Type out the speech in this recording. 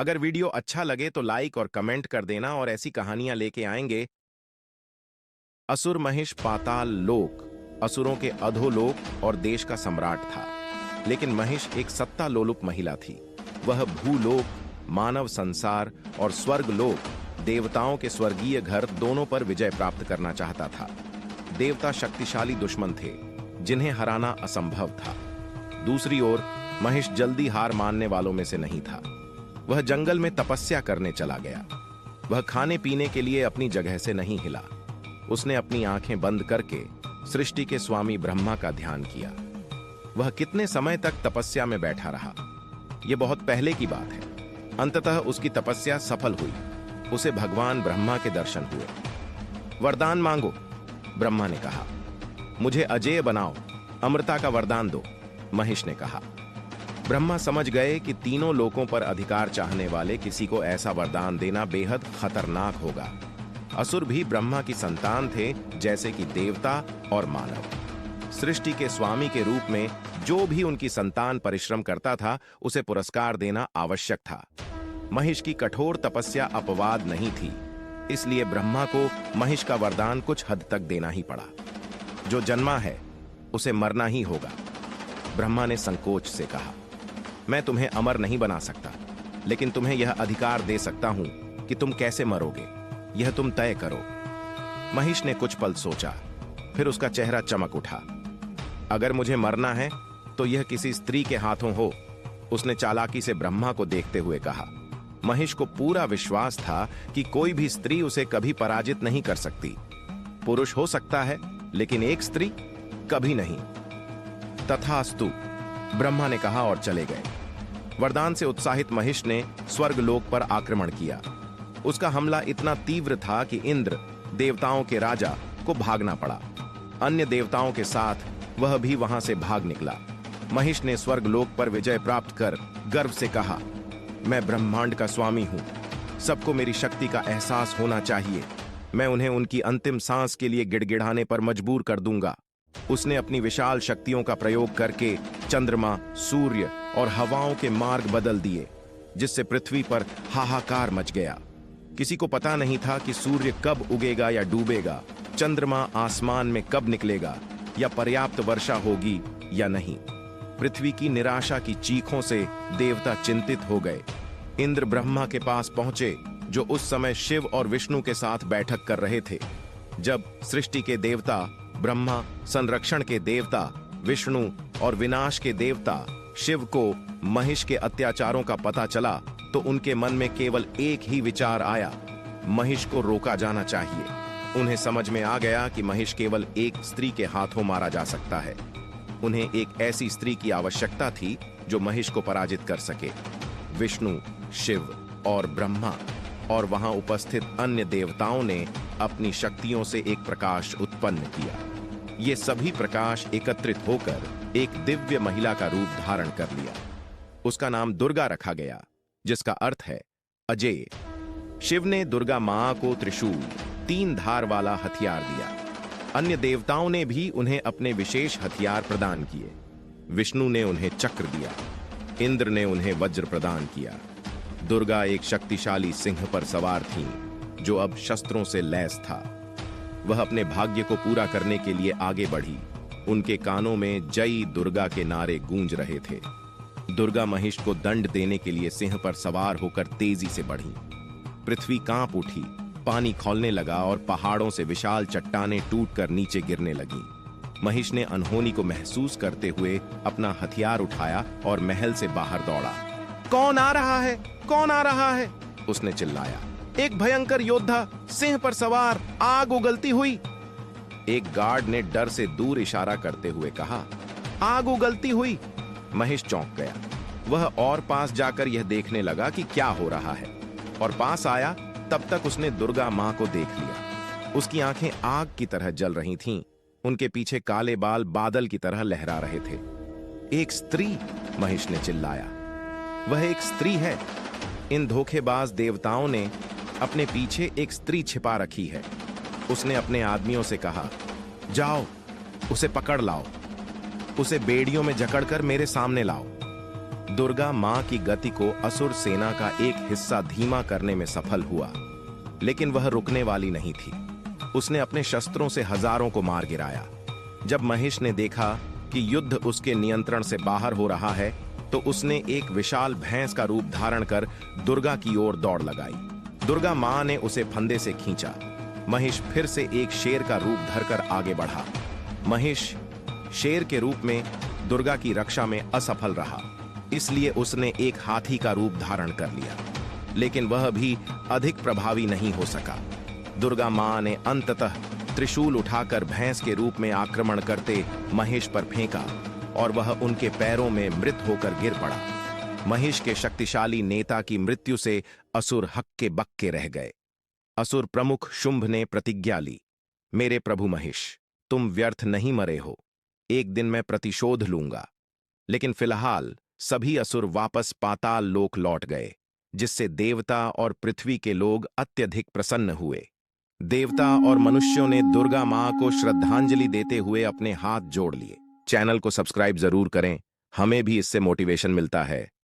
अगर वीडियो अच्छा लगे तो लाइक और कमेंट कर देना और ऐसी कहानियां लेके आएंगे। असुर महिष पाताल लोक असुरों के अधोलोक और देश का सम्राट था। लेकिन महिष एक सत्ता लोलुप महिला थी। वह भूलोक, मानव संसार और स्वर्ग लोक देवताओं के स्वर्गीय घर दोनों पर विजय प्राप्त करना चाहता था। देवता शक्तिशाली दुश्मन थे जिन्हें हराना असंभव था। दूसरी ओर महिष जल्दी हार मानने वालों में से नहीं था। वह जंगल में तपस्या करने चला गया। वह खाने पीने के लिए अपनी जगह से नहीं हिला। उसने अपनी आंखें बंद करके सृष्टि के स्वामी ब्रह्मा का ध्यान किया। वह कितने समय तक तपस्या में बैठा रहा, यह बहुत पहले की बात है। अंततः उसकी तपस्या सफल हुई। उसे भगवान ब्रह्मा के दर्शन हुए। वरदान मांगो, ब्रह्मा ने कहा। मुझे अजेय बनाओ, अमृता का वरदान दो, महिष ने कहा। ब्रह्मा समझ गए कि तीनों लोकों पर अधिकार चाहने वाले किसी को ऐसा वरदान देना बेहद खतरनाक होगा। असुर भी ब्रह्मा की संतान थे, जैसे कि देवता और मानव। सृष्टि के स्वामी के रूप में जो भी उनकी संतान परिश्रम करता था, उसे पुरस्कार देना आवश्यक था। महिष की कठोर तपस्या अपवाद नहीं थी, इसलिए ब्रह्मा को महिष का वरदान कुछ हद तक देना ही पड़ा। जो जन्मा है उसे मरना ही होगा, ब्रह्मा ने संकोच से कहा। मैं तुम्हें अमर नहीं बना सकता, लेकिन तुम्हें यह अधिकार दे सकता हूं कि तुम कैसे मरोगे, यह तुम तय करो। महिष ने कुछ पल सोचा, फिर उसका चेहरा चमक उठा। अगर मुझे मरना है तो यह किसी स्त्री के हाथों हो, उसने चालाकी से ब्रह्मा को देखते हुए कहा। महिष को पूरा विश्वास था कि कोई भी स्त्री उसे कभी पराजित नहीं कर सकती। पुरुष हो सकता है, लेकिन एक स्त्री कभी नहीं। तथास्तु, ब्रह्मा ने कहा और चले गए। वरदान से उत्साहित महिष ने स्वर्गलोक पर आक्रमण किया। उसका हमला इतना तीव्र था कि इंद्र, देवताओं के राजा, को भागना पड़ा। अन्य देवताओं के साथ वह भी वहां से भाग निकला। महिष ने स्वर्गलोक पर विजय प्राप्त कर गर्व से कहा, मैं ब्रह्मांड का स्वामी हूं। सबको मेरी शक्ति का एहसास होना चाहिए। मैं उन्हें उनकी अंतिम सांस के लिए गिड़गिड़ाने पर मजबूर कर दूंगा। उसने अपनी विशाल शक्तियों का प्रयोग करके चंद्रमा, सूर्य और हवाओं के मार्ग बदल दिए, जिससे पृथ्वी पर हाहाकार मच गया। किसी को पता नहीं था कि सूर्य कब उगेगा या डूबेगा, चंद्रमा आसमान में कब निकलेगा, या पर्याप्त वर्षा होगी या नहीं। पृथ्वी की निराशा की चीखों से देवता चिंतित हो गए। इंद्र ब्रह्मा के पास पहुंचे, जो उस समय शिव और विष्णु के साथ बैठक कर रहे थे। जब सृष्टि के देवता ब्रह्मा, संरक्षण के देवता विष्णु और विनाश के देवता शिव को महिष के अत्याचारों का पता चला, तो उनके मन में केवल एक ही विचार आया, महिष को रोका जाना चाहिए। उन्हें समझ में आ गया कि महिष केवल एक स्त्री के हाथों मारा जा सकता है। उन्हें एक ऐसी स्त्री की आवश्यकता थी जो महिष को पराजित कर सके। विष्णु, शिव और ब्रह्मा और वहां उपस्थित अन्य देवताओं ने अपनी शक्तियों से एक प्रकाश उत्पन्न किया। ये सभी प्रकाश एकत्रित होकर एक दिव्य महिला का रूप धारण कर लिया। उसका नाम दुर्गा रखा गया, जिसका अर्थ है अजेय। शिव ने दुर्गा मां को त्रिशूल, 3 धार वाला हथियार दिया। अन्य देवताओं ने भी उन्हें अपने विशेष हथियार प्रदान किए। विष्णु ने उन्हें चक्र दिया, इंद्र ने उन्हें वज्र प्रदान किया। दुर्गा एक शक्तिशाली सिंह पर सवार थीं, जो अब शस्त्रों से लैस था। वह अपने भाग्य को पूरा करने के लिए आगे बढ़ी। उनके कानों में जय दुर्गा के नारे गूंज रहे थे। दुर्गा महिष को दंड देने के लिए सिंह पर सवार होकर तेजी से बढ़ी। पृथ्वी कांप उठी, पानी खौलने लगा और पहाड़ों से विशाल चट्टानें टूटकर नीचे गिरने लगीं। महिष ने अनहोनी को महसूस करते हुए अपना हथियार उठाया और महल से बाहर दौड़ा। कौन आ रहा है? कौन आ रहा है? उसने चिल्लाया। एक भयंकर योद्धा, सिंह पर सवार, आग उगलती हुई। एक गार्ड ने डर से दूर इशारा करते हुए कहा, आग उगलती हुई। महिष चौंक गया। वह और पास जाकर यह देखने लगा कि क्या हो रहा है, और पास आया तब तक उसने दुर्गा मां को देख लिया। उसकी आंखें आग की तरह जल रही थीं। उनके पीछे काले बाल बादल की तरह लहरा रहे थे। एक स्त्री, महिष ने चिल्लाया। वह एक स्त्री है। इन धोखेबाज देवताओं ने अपने पीछे एक स्त्री छिपा रखी है। उसने अपने आदमियों से कहा, जाओ, उसे पकड़ लाओ, उसे बेड़ियों में जकड़कर मेरे सामने लाओ। दुर्गा मां की गति को असुर सेना का एक हिस्सा धीमा करने में सफल हुआ, लेकिन वह रुकने वाली नहीं थी। उसने अपने शस्त्रों से हजारों को मार गिराया। जब महेश ने देखा कि युद्ध उसके नियंत्रण से बाहर हो रहा है, तो उसने एक विशाल भैंस का रूप धारण कर दुर्गा की ओर दौड़ लगाई। दुर्गा मां ने उसे फंदे से खींचा। महेश फिर से एक शेर का रूप धरकर आगे बढ़ा। महेश शेर के रूप में दुर्गा की रक्षा में असफल रहा, इसलिए उसने एक हाथी का रूप धारण कर लिया, लेकिन वह भी अधिक प्रभावी नहीं हो सका। दुर्गा मां ने अंततः त्रिशूल उठाकर भैंस के रूप में आक्रमण करते महेश पर फेंका और वह उनके पैरों में मृत होकर गिर पड़ा। महेश के शक्तिशाली नेता की मृत्यु से असुर हक्के बक्के रह गए। असुर प्रमुख शुंभ ने प्रतिज्ञा ली, मेरे प्रभु महेश, तुम व्यर्थ नहीं मरे हो, एक दिन मैं प्रतिशोध लूंगा। लेकिन फिलहाल सभी असुर वापस पाताल लोक लौट गए, जिससे देवता और पृथ्वी के लोग अत्यधिक प्रसन्न हुए। देवता और मनुष्यों ने दुर्गा मां को श्रद्धांजलि देते हुए अपने हाथ जोड़ लिए। चैनल को सब्सक्राइब जरूर करें, हमें भी इससे मोटिवेशन मिलता है।